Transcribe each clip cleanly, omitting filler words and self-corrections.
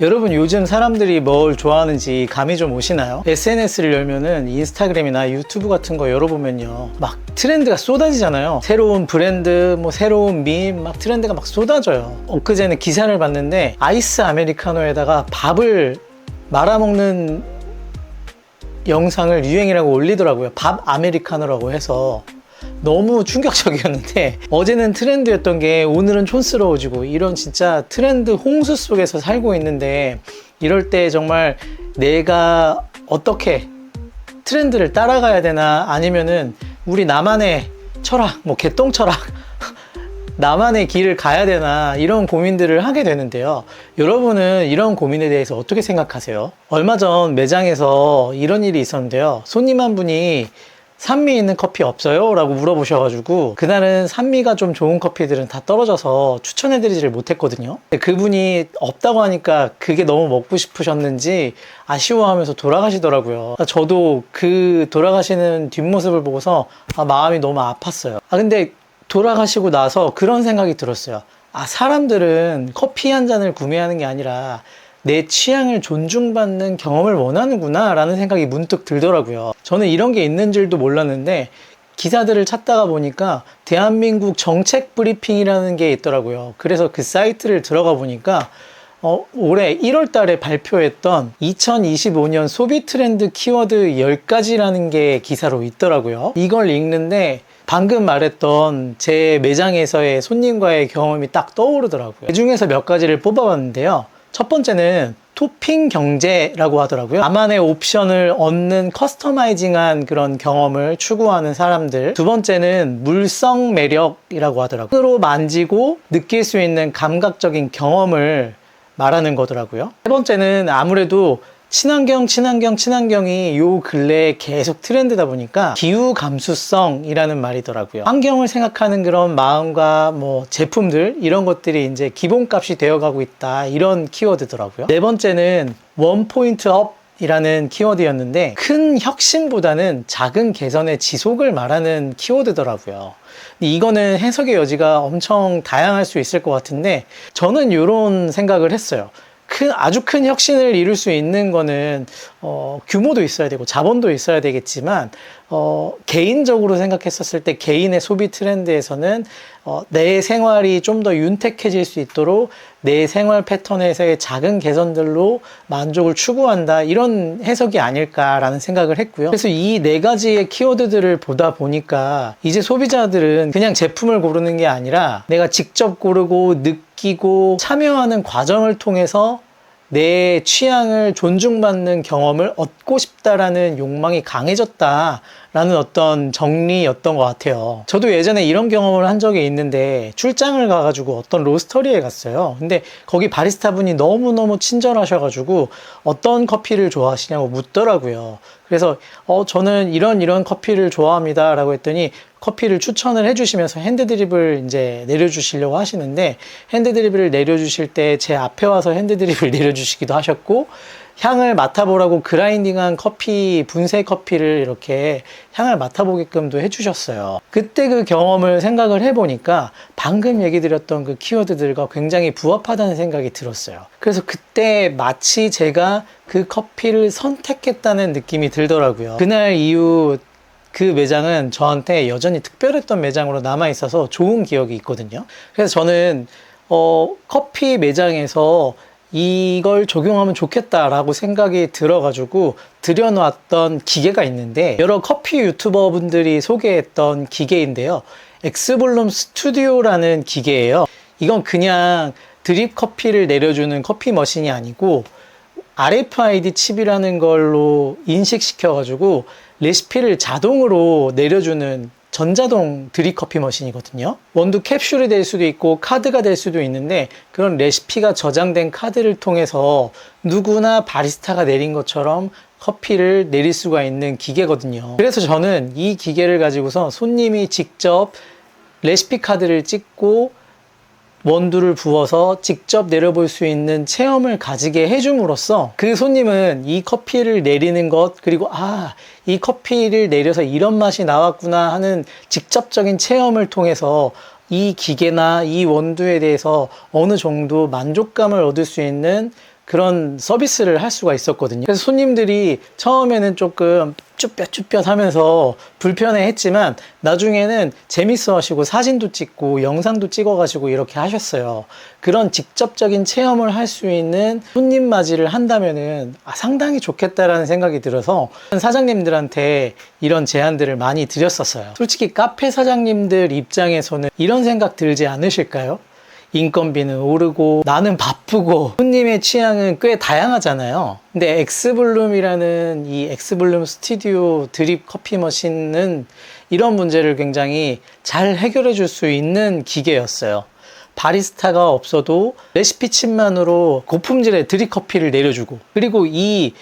여러분 요즘 사람들이 뭘 좋아하는지 감이 좀 오시나요? SNS를 열면은 인스타그램이나 유튜브 같은 거 열어보면요, 막 트렌드가 쏟아지잖아요. 새로운 브랜드, 뭐 새로운 밈, 막 트렌드가 막 쏟아져요. 엊그제는 기사를 봤는데 아이스 아메리카노에다가 밥을 말아먹는 영상을 유행이라고 올리더라고요. 밥 아메리카노라고 해서 너무 충격적이었는데, 어제는 트렌드였던 게 오늘은 촌스러워지고, 이런 진짜 트렌드 홍수 속에서 살고 있는데, 이럴 때 정말 내가 어떻게 트렌드를 따라가야 되나, 아니면은 우리 나만의 철학, 뭐 개똥 철학 나만의 길을 가야 되나, 이런 고민들을 하게 되는데요. 여러분은 이런 고민에 대해서 어떻게 생각하세요? 얼마 전 매장에서 이런 일이 있었는데요. 손님 한 분이 산미 있는 커피 없어요? 라고 물어보셔가지고, 그날은 산미가 좀 좋은 커피들은 다 떨어져서 추천해드리지를 못했거든요. 그분이 없다고 하니까 그게 너무 먹고 싶으셨는지 아쉬워하면서 돌아가시더라고요. 저도 그 돌아가시는 뒷모습을 보고서 마음이 너무 아팠어요. 근데 돌아가시고 나서 그런 생각이 들었어요. 사람들은 커피 한 잔을 구매하는 게 아니라 내 취향을 존중받는 경험을 원하는구나 라는 생각이 문득 들더라고요. 저는 이런 게 있는 줄도 몰랐는데, 기사들을 찾다가 보니까 대한민국 정책 브리핑이라는 게 있더라고요. 그래서 그 사이트를 들어가 보니까 올해 1월 달에 발표했던 2025년 소비 트렌드 키워드 10가지라는 게 기사로 있더라고요. 이걸 읽는데 방금 말했던 제 매장에서의 손님과의 경험이 딱 떠오르더라고요. 그 중에서 몇 가지를 뽑아봤는데요. 첫 번째는 토핑 경제라고 하더라고요. 나만의 옵션을 얻는 커스터마이징한 그런 경험을 추구하는 사람들. 두 번째는 물성 매력이라고 하더라고요. 손으로 만지고 느낄 수 있는 감각적인 경험을 말하는 거더라고요. 세 번째는 아무래도 친환경이 요 근래에 계속 트렌드다 보니까 기후 감수성이라는 말이더라고요. 환경을 생각하는 그런 마음과 뭐 제품들, 이런 것들이 이제 기본값이 되어가고 있다, 이런 키워드더라고요. 네 번째는 원 포인트 업 이라는 키워드였는데, 큰 혁신보다는 작은 개선의 지속을 말하는 키워드더라고요. 이거는 해석의 여지가 엄청 다양할 수 있을 것 같은데, 저는 이런 생각을 했어요. 아주 큰 혁신을 이룰 수 있는 거는 규모도 있어야 되고 자본도 있어야 되겠지만, 개인적으로 생각했었을 때 개인의 소비 트렌드에서는 내 생활이 좀 더 윤택해질 수 있도록 내 생활 패턴에서의 작은 개선들로 만족을 추구한다, 이런 해석이 아닐까라는 생각을 했고요. 그래서 이 네 가지의 키워드들을 보다 보니까 이제 소비자들은 그냥 제품을 고르는 게 아니라 내가 직접 고르고 느끼고 참여하는 과정을 통해서 내 취향을 존중받는 경험을 얻고 싶다라는 욕망이 강해졌다라는 어떤 정리였던 것 같아요. 저도 예전에 이런 경험을 한 적이 있는데, 출장을 가가지고 어떤 로스터리에 갔어요. 근데 거기 바리스타 분이 너무너무 친절하셔가지고 어떤 커피를 좋아하시냐고 묻더라고요. 그래서 저는 이런 커피를 좋아합니다 라고 했더니 커피를 추천을 해주시면서 핸드드립을 이제 내려주시려고 하시는데, 핸드드립을 내려주실 때 제 앞에 와서 핸드드립을 내려주시기도 하셨고, 향을 맡아보라고 그라인딩한 커피, 분쇄 커피를 이렇게 향을 맡아보게끔도 해주셨어요. 그때 그 경험을 생각을 해보니까 방금 얘기 드렸던 그 키워드들과 굉장히 부합하다는 생각이 들었어요. 그래서 그때 마치 제가 그 커피를 선택했다는 느낌이 들더라고요. 그날 이후 그 매장은 저한테 여전히 특별했던 매장으로 남아있어서 좋은 기억이 있거든요. 그래서 저는 커피 매장에서 이걸 적용하면 좋겠다라고 생각이 들어가지고 들여놨던 기계가 있는데, 여러 커피 유튜버 분들이 소개했던 기계인데요. 엑스볼룸 스튜디오라는 기계예요. 이건 그냥 드립 커피를 내려주는 커피 머신이 아니고 RFID 칩이라는 걸로 인식시켜가지고 레시피를 자동으로 내려주는 전자동 드립 커피 머신이거든요. 원두 캡슐이 될 수도 있고 카드가 될 수도 있는데, 그런 레시피가 저장된 카드를 통해서 누구나 바리스타가 내린 것처럼 커피를 내릴 수가 있는 기계거든요. 그래서 저는 이 기계를 가지고서 손님이 직접 레시피 카드를 찍고 원두를 부어서 직접 내려볼 수 있는 체험을 가지게 해줌으로써 그 손님은 이 커피를 내리는 것, 그리고 이 커피를 내려서 이런 맛이 나왔구나 하는 직접적인 체험을 통해서 이 기계나 이 원두에 대해서 어느 정도 만족감을 얻을 수 있는 그런 서비스를 할 수가 있었거든요. 그래서 손님들이 처음에는 조금 쭈뼛쭈뼛 하면서 불편해 했지만 나중에는 재밌어 하시고 사진도 찍고 영상도 찍어 가지고 이렇게 하셨어요. 그런 직접적인 체험을 할 수 있는 손님 맞이를 한다면은 상당히 좋겠다라는 생각이 들어서 사장님들한테 이런 제안들을 많이 드렸었어요. 솔직히 카페 사장님들 입장에서는 이런 생각 들지 않으실까요? 인건비는 오르고 나는 바쁘고 손님의 취향은 꽤 다양하잖아요. 근데 엑스블룸이라는 이 엑스블룸 스튜디오 드립 커피 머신은 이런 문제를 굉장히 잘 해결해 줄 수 있는 기계였어요. 바리스타가 없어도 레시피칩만으로 고품질의 드립 커피를 내려주고, 그리고 이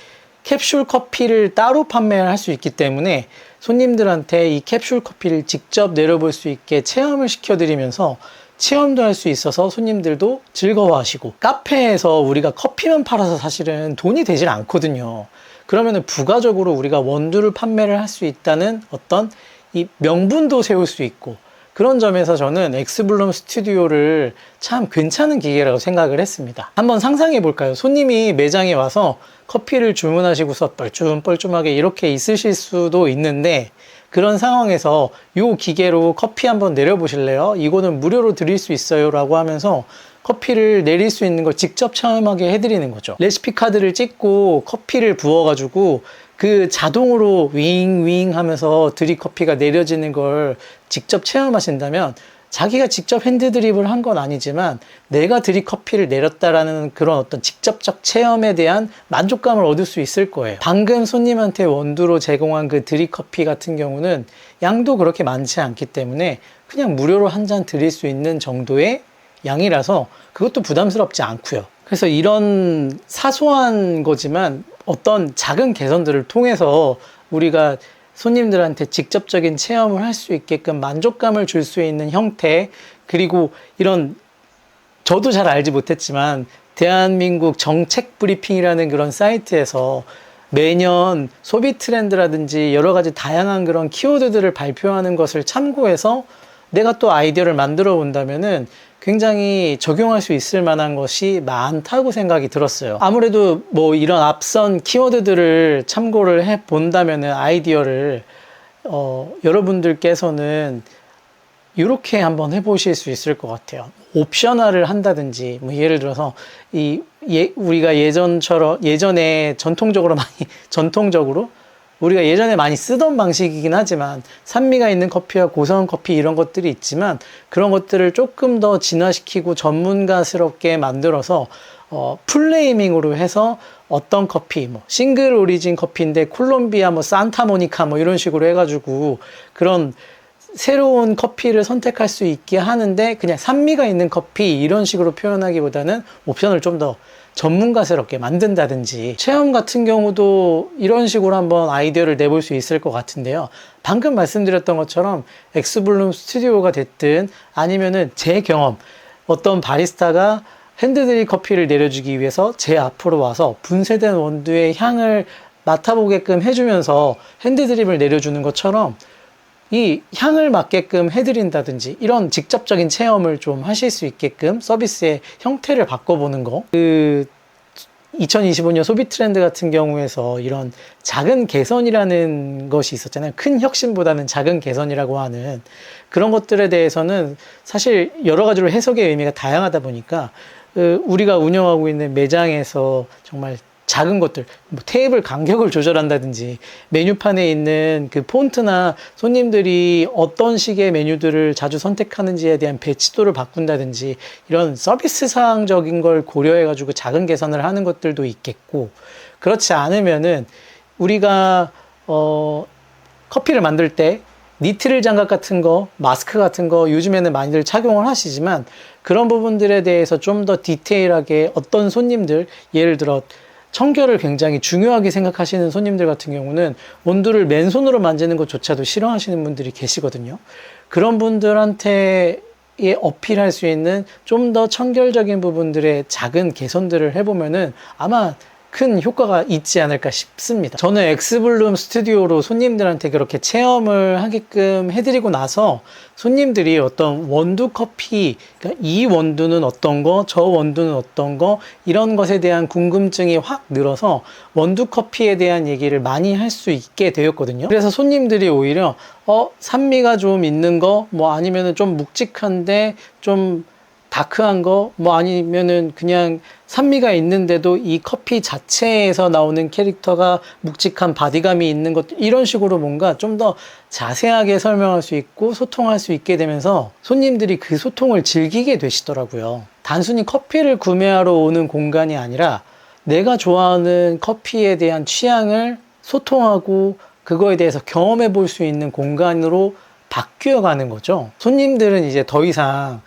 캡슐 커피를 따로 판매를 할 수 있기 때문에 손님들한테 이 캡슐 커피를 직접 내려볼 수 있게 체험을 시켜드리면서 체험도 할 수 있어서 손님들도 즐거워하시고, 카페에서 우리가 커피만 팔아서 사실은 돈이 되질 않거든요. 그러면은 부가적으로 우리가 원두를 판매를 할 수 있다는 어떤 이 명분도 세울 수 있고, 그런 점에서 저는 엑스블룸 스튜디오를 참 괜찮은 기계라고 생각을 했습니다. 한번 상상해 볼까요? 손님이 매장에 와서 커피를 주문하시고서 뻘쭘뻘쭘하게 이렇게 있으실 수도 있는데, 그런 상황에서 이 기계로 커피 한번 내려보실래요? 이거는 무료로 드릴 수 있어요 라고 하면서 커피를 내릴 수 있는 걸 직접 체험하게 해드리는 거죠. 레시피 카드를 찍고 커피를 부어가지고 그 자동으로 윙윙 하면서 드립 커피가 내려지는 걸 직접 체험하신다면, 자기가 직접 핸드드립을 한 건 아니지만 내가 드립 커피를 내렸다라는 그런 어떤 직접적 체험에 대한 만족감을 얻을 수 있을 거예요. 방금 손님한테 원두로 제공한 그 드립 커피 같은 경우는 양도 그렇게 많지 않기 때문에 그냥 무료로 한 잔 드릴 수 있는 정도의 양이라서 그것도 부담스럽지 않고요. 그래서 이런 사소한 거지만 어떤 작은 개선들을 통해서 우리가 손님들한테 직접적인 체험을 할 수 있게끔 만족감을 줄 수 있는 형태, 그리고 이런, 저도 잘 알지 못했지만 대한민국 정책 브리핑이라는 그런 사이트에서 매년 소비 트렌드라든지 여러 가지 다양한 그런 키워드들을 발표하는 것을 참고해서 내가 또 아이디어를 만들어 본다면은 굉장히 적용할 수 있을 만한 것이 많다고 생각이 들었어요. 아무래도 뭐 이런 앞선 키워드들을 참고를 해 본다면은 아이디어를 여러분들께서는 이렇게 한번 해보실 수 있을 것 같아요. 옵셔널을 한다든지, 뭐 예를 들어서 우리가 예전에 전통적으로 우리가 예전에 많이 쓰던 방식이긴 하지만 산미가 있는 커피와 고소한 커피 이런 것들이 있지만, 그런 것들을 조금 더 진화시키고 전문가스럽게 만들어서 풀네이밍으로 해서 어떤 커피, 뭐 싱글 오리진 커피인데 콜롬비아, 뭐 산타모니카 뭐 이런 식으로 해가지고 그런 새로운 커피를 선택할 수 있게 하는데, 그냥 산미가 있는 커피 이런 식으로 표현하기보다는 옵션을 좀 더 전문가스럽게 만든다든지, 체험 같은 경우도 이런 식으로 한번 아이디어를 내볼 수 있을 것 같은데요. 방금 말씀드렸던 것처럼 엑스블룸 스튜디오가 됐든 아니면은 제 경험, 어떤 바리스타가 핸드드립 커피를 내려주기 위해서 제 앞으로 와서 분쇄된 원두의 향을 맡아보게끔 해주면서 핸드드립을 내려주는 것처럼 이 향을 맡게끔 해드린다든지, 이런 직접적인 체험을 좀 하실 수 있게끔 서비스의 형태를 바꿔보는 거. 2025년 소비 트렌드 같은 경우에서 이런 작은 개선이라는 것이 있었잖아요. 큰 혁신보다는 작은 개선이라고 하는 그런 것들에 대해서는 사실 여러 가지로 해석의 의미가 다양하다 보니까 우리가 운영하고 있는 매장에서 정말 작은 것들, 뭐 테이블 간격을 조절한다든지, 메뉴판에 있는 그 폰트나 손님들이 어떤 식의 메뉴들을 자주 선택하는지에 대한 배치도를 바꾼다든지, 이런 서비스상적인 걸 고려해가지고 작은 개선을 하는 것들도 있겠고, 그렇지 않으면은 우리가 커피를 만들 때 니트릴 장갑 같은 거, 마스크 같은 거 요즘에는 많이들 착용을 하시지만, 그런 부분들에 대해서 좀 더 디테일하게 어떤 손님들, 예를 들어 청결을 굉장히 중요하게 생각하시는 손님들 같은 경우는 원두를 맨손으로 만지는 것조차도 싫어하시는 분들이 계시거든요. 그런 분들한테 어필할 수 있는 좀 더 청결적인 부분들의 작은 개선들을 해보면은 아마 큰 효과가 있지 않을까 싶습니다. 저는 엑스블룸 스튜디오로 손님들한테 그렇게 체험을 하게끔 해드리고 나서 손님들이 어떤 원두 커피, 그러니까 이 원두는 어떤 거, 저 원두는 어떤 거, 이런 것에 대한 궁금증이 확 늘어서 원두 커피에 대한 얘기를 많이 할 수 있게 되었거든요. 그래서 손님들이 오히려 산미가 좀 있는 거, 뭐 아니면은 좀 묵직한데 좀 다크한 거, 뭐 아니면은 그냥 산미가 있는데도 이 커피 자체에서 나오는 캐릭터가 묵직한 바디감이 있는 것, 이런 식으로 뭔가 좀 더 자세하게 설명할 수 있고 소통할 수 있게 되면서 손님들이 그 소통을 즐기게 되시더라고요. 단순히 커피를 구매하러 오는 공간이 아니라 내가 좋아하는 커피에 대한 취향을 소통하고 그거에 대해서 경험해 볼 수 있는 공간으로 바뀌어 가는 거죠. 손님들은 이제 더 이상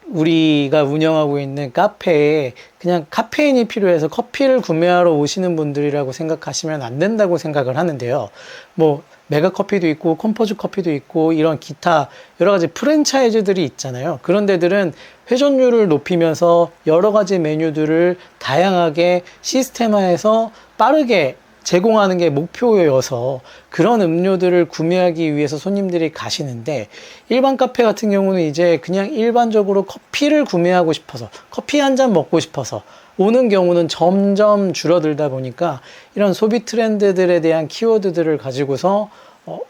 우리가 운영하고 있는 카페에 그냥 카페인이 필요해서 커피를 구매하러 오시는 분들이라고 생각하시면 안 된다고 생각을 하는데요. 뭐 메가커피도 있고 컴포즈 커피도 있고 이런 기타 여러 가지 프랜차이즈들이 있잖아요. 그런 데들은 회전율을 높이면서 여러 가지 메뉴들을 다양하게 시스템화해서 빠르게 제공하는 게 목표여서 그런 음료들을 구매하기 위해서 손님들이 가시는데, 일반 카페 같은 경우는 이제 그냥 일반적으로 커피를 구매하고 싶어서, 커피 한 잔 먹고 싶어서 오는 경우는 점점 줄어들다 보니까 이런 소비 트렌드들에 대한 키워드들을 가지고서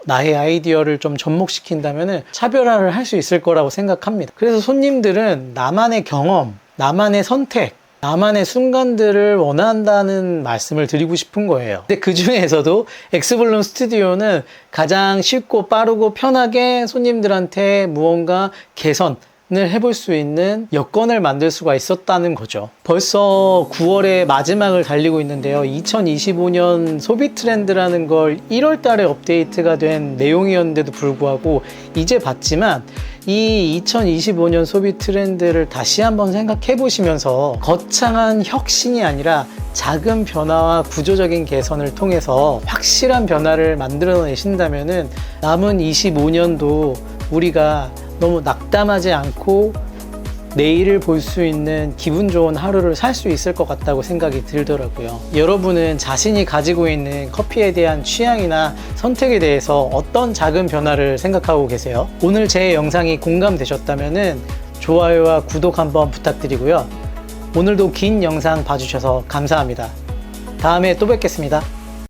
나의 아이디어를 좀 접목시킨다면 차별화를 할 수 있을 거라고 생각합니다. 그래서 손님들은 나만의 경험, 나만의 선택, 나만의 순간들을 원한다는 말씀을 드리고 싶은 거예요. 근데 그 중에서도 엑스블룸 스튜디오는 가장 쉽고 빠르고 편하게 손님들한테 무언가 개선을 해볼 수 있는 여건을 만들 수가 있었다는 거죠. 벌써 9월의 마지막을 달리고 있는데요. 2025년 소비 트렌드라는 걸 1월 달에 업데이트가 된 내용이었는데도 불구하고 이제 봤지만 이 2025년 소비 트렌드를 다시 한번 생각해 보시면서 거창한 혁신이 아니라 작은 변화와 구조적인 개선을 통해서 확실한 변화를 만들어내신다면은 남은 25년도 우리가 너무 낙담하지 않고 내일을 볼 수 있는 기분 좋은 하루를 살 수 있을 것 같다고 생각이 들더라고요. 여러분은 자신이 가지고 있는 커피에 대한 취향이나 선택에 대해서 어떤 작은 변화를 생각하고 계세요? 오늘 제 영상이 공감되셨다면 좋아요와 구독 한번 부탁드리고요. 오늘도 긴 영상 봐주셔서 감사합니다. 다음에 또 뵙겠습니다.